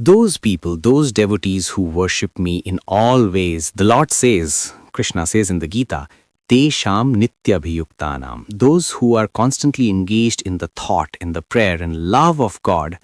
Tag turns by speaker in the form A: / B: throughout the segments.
A: Those people, those devotees who worship me in all ways, the Lord says, Krishna says in the Gita, Tesham nityabhiyuktanam. Those who are constantly engaged in the thought, in the prayer and love of God,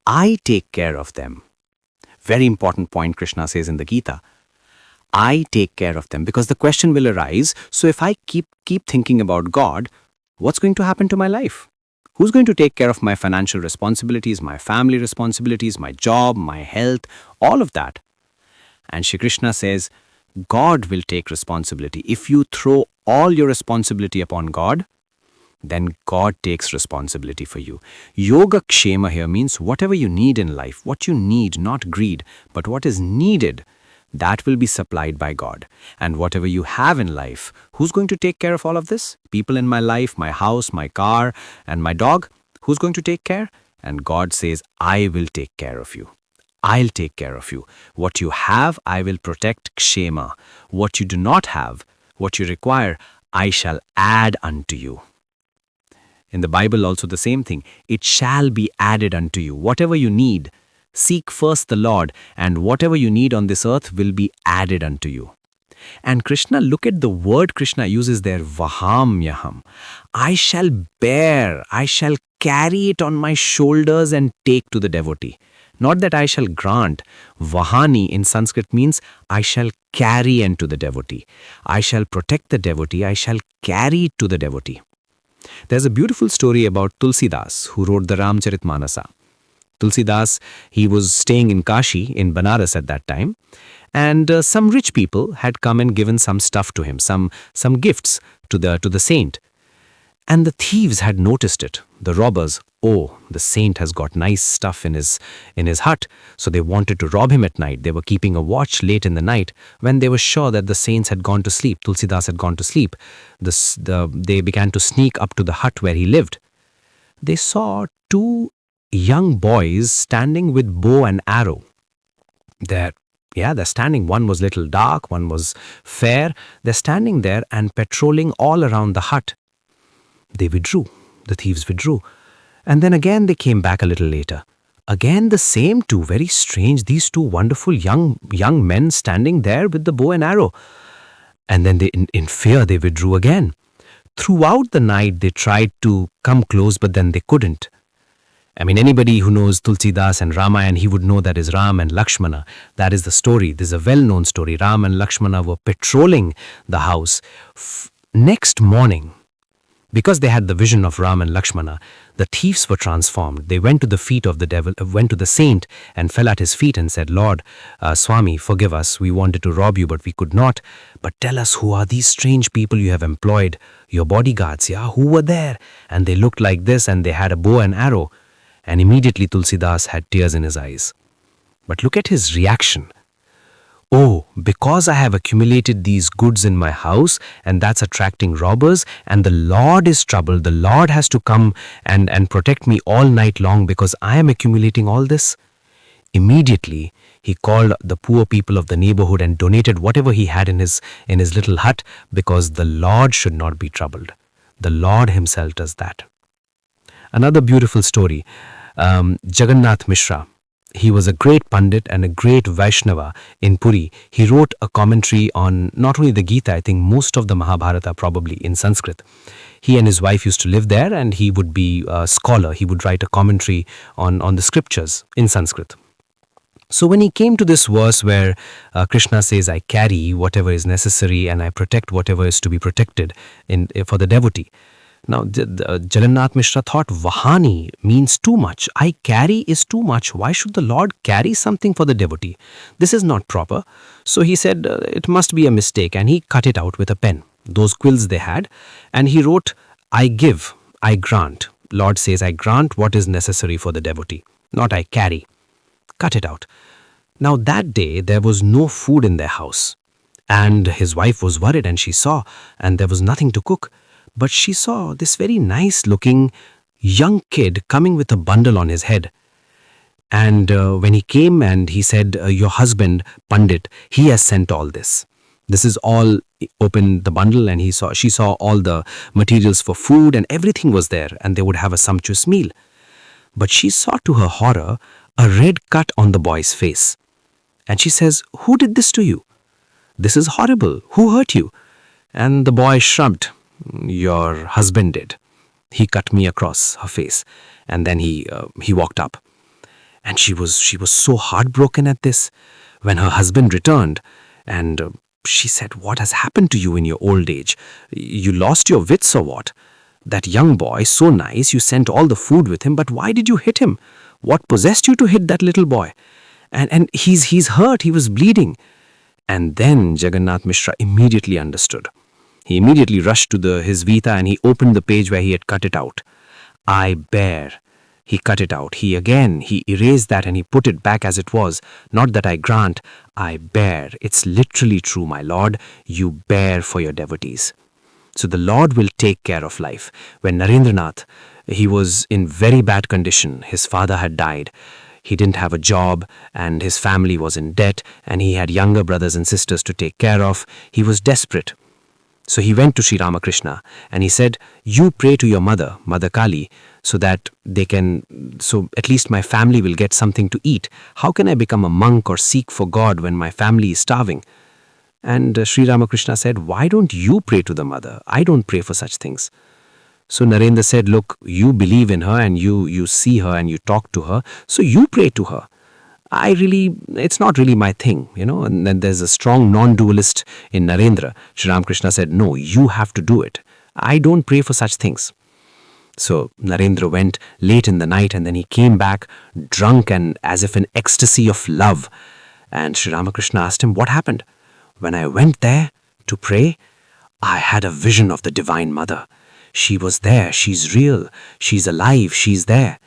A: I take care of them. Very important point Krishna says in the Gita. I take care of them, because the question will arise, so if I keep thinking about God, what's going to happen to my life? Who's going to take care of my financial responsibilities, my family responsibilities, my job, my health, all of that? And Shri Krishna says, God will take responsibility. If you throw all your responsibility upon God, then God takes responsibility for you. Yoga Kshema here means whatever you need in life, what you need, not greed, but what is needed, that will be supplied by God. And whatever you have in life, who's going to take care of all of this? People in my life, my house, my car, and my dog, who's going to take care? And God says, I will take care of you. I'll take care of you. What you have, I will protect Kshema. What you do not have, what you require, I shall add unto you. In the Bible also the same thing. It shall be added unto you. Whatever you need, seek first the Lord, and whatever you need on this earth will be added unto you. And Krishna, look at the word Krishna uses there, Vahamyaham. I shall bear, I shall carry it on my shoulders and take to the devotee. Not that I shall grant. Vahani in Sanskrit means I shall carry unto the devotee. I shall protect the devotee, I shall carry it to the devotee. There's a beautiful story about Tulsidas, who wrote the Ramcharitmanasa. Tulsidas, he was staying in Kashi, in Banaras at that time, and some rich people had come and given some stuff to him, some gifts to the saint. And the thieves had noticed it, the robbers. Oh, the saint has got nice stuff in his hut, so they wanted to rob him at night. They were keeping a watch late in the night. When they were sure that the saints had gone to sleep, Tulsidas had gone to sleep, they began to sneak up to the hut where he lived. They saw two young boys standing with bow and arrow. They're standing. One was little dark, one was fair. They're standing there and patrolling all around the hut. They withdrew. The thieves withdrew. And then again they came back a little later. Again the same two, very strange, these two wonderful young men standing there with the bow and arrow. And then in fear they withdrew again. Throughout the night they tried to come close, but then they couldn't. I mean, anybody who knows Tulsidas and Ramayana, he would know that is Ram and Lakshmana. That is the story. This is a well-known story. Ram and Lakshmana were patrolling the house. Next morning, because they had the vision of Ram and Lakshmana, the thieves were transformed. They went to the feet of the devil, went to the saint and fell at his feet and said, Lord, Swami, forgive us. We wanted to rob you, but we could not. But tell us, who are these strange people you have employed? Your bodyguards, yeah? Who were there? And they looked like this, and they had a bow and arrow. And immediately Tulsidas had tears in his eyes. But look at his reaction. Oh, because I have accumulated these goods in my house, and that's attracting robbers, and the Lord is troubled. The Lord has to come and protect me all night long because I am accumulating all this. Immediately, he called the poor people of the neighborhood and donated whatever he had in his little hut, because the Lord should not be troubled. The Lord himself does that. Another beautiful story, Jagannath Mishra. He was a great Pandit and a great Vaishnava in Puri. He wrote a commentary on not only the Gita, I think most of the Mahabharata probably in Sanskrit. He and his wife used to live there, and he would be a scholar. He would write a commentary on the scriptures in Sanskrit. So when he came to this verse where Krishna says, I carry whatever is necessary and I protect whatever is to be protected for the devotee. Now, Jagannath Mishra thought Vahani means too much. I carry is too much. Why should the Lord carry something for the devotee? This is not proper. So he said it must be a mistake, and he cut it out with a pen, those quills they had, and he wrote, I give, I grant. Lord says, I grant what is necessary for the devotee, not I carry. Cut it out. Now that day there was no food in their house, and his wife was worried, and she saw, and there was nothing to cook. But she saw this very nice-looking young kid coming with a bundle on his head. And when he came and he said, your husband, Pandit, he has sent all this. This is all. Opened the bundle, and she saw all the materials for food, and everything was there, and they would have a sumptuous meal. But she saw to her horror a red cut on the boy's face. And she says, "Who did this to you? This is horrible. Who hurt you?" And the boy shrugged. "Your husband did. He cut me across her face." And then he walked up. And she was so heartbroken at this. When her husband returned, and she said, "What has happened to you in your old age? You lost your wits or what? That young boy, so nice, you sent all the food with him, but why did you hit him? What possessed you to hit that little boy? And he's hurt, he was bleeding." And then Jagannath Mishra immediately understood. He immediately rushed to his Vita and he opened the page where he had cut it out. "I bear." He cut it out. He erased that and he put it back as it was. "Not that I grant, I bear." It's literally true, my Lord. You bear for your devotees. So the Lord will take care of life. When Narendranath, he was in very bad condition. His father had died. He didn't have a job and his family was in debt and he had younger brothers and sisters to take care of. He was desperate. So he went to Sri Ramakrishna and he said, "You pray to your mother, Mother Kali, so that so at least my family will get something to eat. How can I become a monk or seek for God when my family is starving?" And Sri Ramakrishna said, "Why don't you pray to the mother? I don't pray for such things." So Narendra said, "Look, you believe in her and you see her and you talk to her, so you pray to her. It's not really my thing, And then there's a strong non-dualist in Narendra. Sri Ramakrishna said, "No, you have to do it. I don't pray for such things." So Narendra went late in the night and then he came back drunk and as if in ecstasy of love. And Sri Ramakrishna asked him, "What happened?" "When I went there to pray, I had a vision of the Divine Mother. She was there. She's real. She's alive. She's there."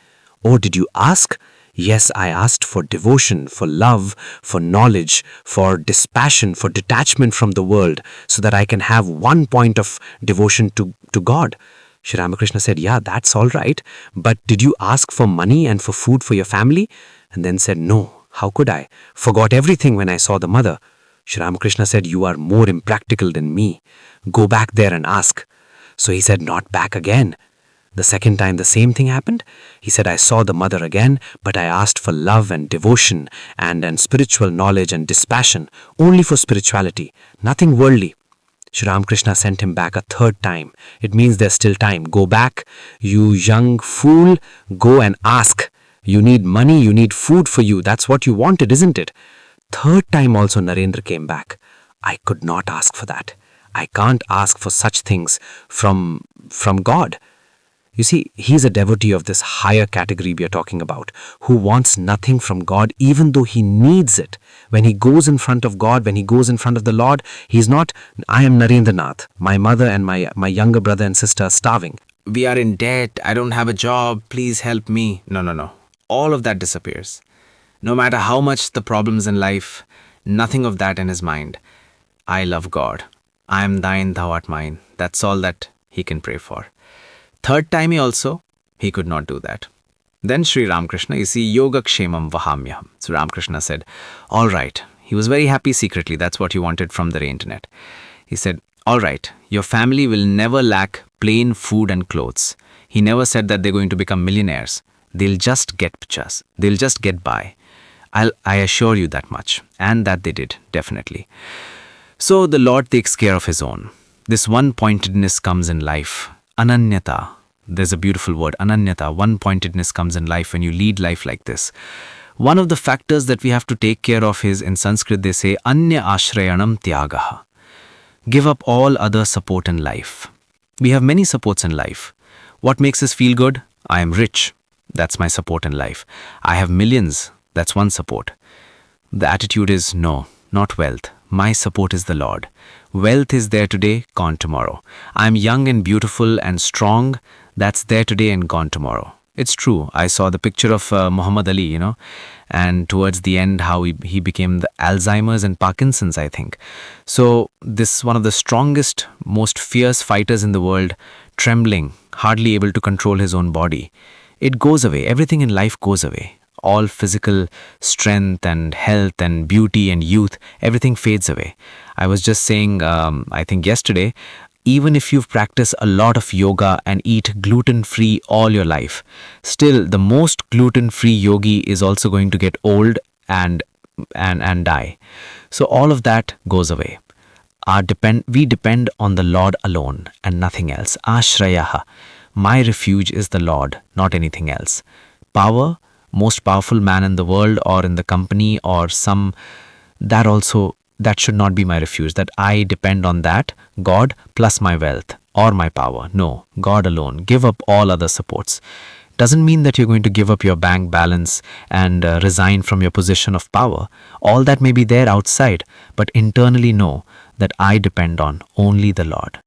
A: "Oh, did you ask?" "Yes, I asked for devotion, for love, for knowledge, for dispassion, for detachment from the world, so that I can have one point of devotion to God." Sri Ramakrishna said, "Yeah, that's all right. But did you ask for money and for food for your family?" And then said, "No, how could I? Forgot everything when I saw the mother." Sri Ramakrishna said, "You are more impractical than me. Go back there and ask." So he said, "Not back again." The second time the same thing happened. He said, "I saw the mother again, but I asked for love and devotion and spiritual knowledge and dispassion, only for spirituality, nothing worldly." Sri Ramakrishna sent him back a third time. It means there's still time. "Go back, you young fool, go and ask. You need money, you need food for you. That's what you wanted, isn't it?" Third time also Narendra came back. "I could not ask for that. I can't ask for such things from God." You see, he's a devotee of this higher category we are talking about, who wants nothing from God even though he needs it. When he goes in front of God, when he goes in front of the Lord, he's not, "I am Narendranath. My mother and my younger brother and sister are starving. We are in debt. I don't have a job. Please help me." No. All of that disappears. No matter how much the problems in life, nothing of that in his mind. I love God. I am thine, thou art mine. That's all that he can pray for. Third time he could not do that. Then Sri Ramakrishna, you see, Yoga Kshema Vahamyaham. So Ramakrishna said, "All right." He was very happy secretly. That's what he wanted from the internet. He said, "All right, your family will never lack plain food and clothes." He never said that they're going to become millionaires. They'll just get by. I assure you that much. And that they did, definitely. So the Lord takes care of his own. This one-pointedness comes in life. Ananyata. There's a beautiful word, ananyata. One-pointedness comes in life when you lead life like this. One of the factors that we have to take care of is, in Sanskrit they say, anya ashrayanam tyagaha. Give up all other support in life. We have many supports in life. What makes us feel good? I am rich. That's my support in life. I have millions. That's one support. The attitude is, no, not wealth. My support is the Lord. Wealth is there today, gone tomorrow. I'm young and beautiful and strong. That's there today and gone tomorrow. It's true. I saw the picture of Muhammad Ali, and towards the end how he became the Alzheimer's and Parkinson's, I think. So this one of the strongest, most fierce fighters in the world, trembling, hardly able to control his own body. It goes away. Everything in life goes away. All physical strength and health and beauty and youth, everything fades away. I was just saying, I think yesterday, even if you've practiced a lot of yoga and eat gluten-free all your life, still the most gluten-free yogi is also going to get old and die. So all of that goes away. We depend on the Lord alone and nothing else. Ashrayaha. My refuge is the Lord, not anything else. Power, most powerful man in the world or in the company or that should not be my refuge, that I depend on that God plus my wealth or my power. No, God alone. Give up all other supports. Doesn't mean that you're going to give up your bank balance and resign from your position of power. All that may be there outside, but internally know that I depend on only the Lord.